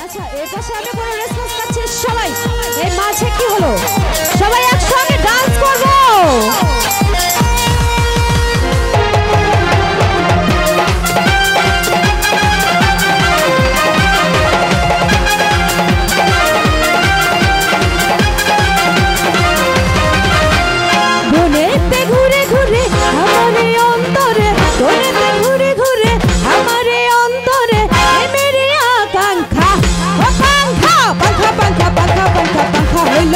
আচ্ছা এর পাশে আমি কোনো রেসপন্স পাচ্ছি সবাই এই মাঝে কি হলো সবাই একসঙ্গে ডান্স করব বনেতে ঘুরে ঘুরে আমার অন্তরে বনেতে ঘুরে ঘুরে আমার অন্তরে মেরি আকাঙ্ক্ষা আকাঙ্ক্ষা পাখা পাখা পাখা পাখা পাখা হইল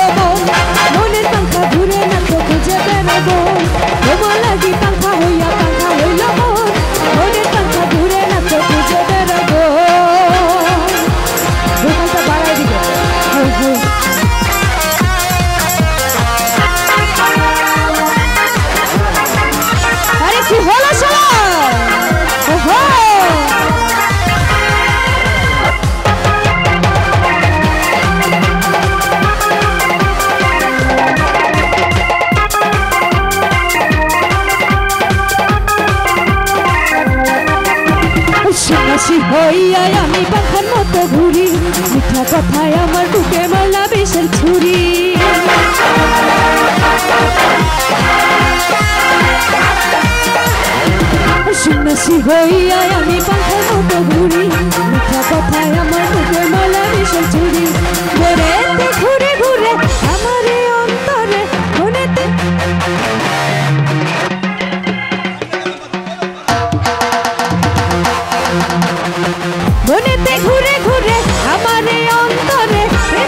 মনের পাখা ঘুরে না তো খুঁজে বেড়াবো তোমার লাগি পাখা হইয়া পাখা হইল মনের পাখা ঘুরে না তো খুঁজে বেড়াবো ভোকালটা বাড়াই দিবে আরে কি হলো সবাই ওহো হাসি হইয়া আমি পাখার মতো ঘুরি মিঠা কথায় আমার বুকে মালা বিষের ছুরি হাসি হইয়া আমি পাখার মতো ঘুরি মিঠা কথায় আমার বুকে মালা বিষের ছুরি ঘুরেতে ঘুরে ঘুরে আমার অন্তরে মনেতে বনেতে ঘুরে ঘুরে আমার অন্তরে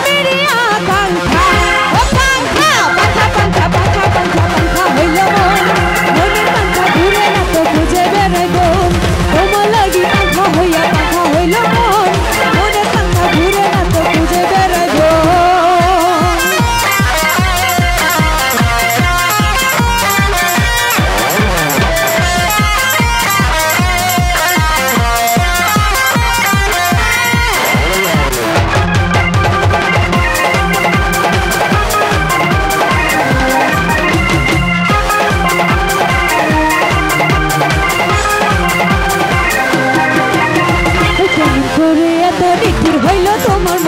মেরি আকাঙ্ক্ষা আকাঙ্ক্ষা পাখা পাখা পাখা পাখা পাখা হইল মনের পাখা ঘুরে না তো খুঁজে বেড়াবো তোমার লাগি পাখা হইয়া পাখা হইল মনের পাখা ঘুরে না তো খুঁজে বেড়াবো করে এত নিঠুর হইল তোমার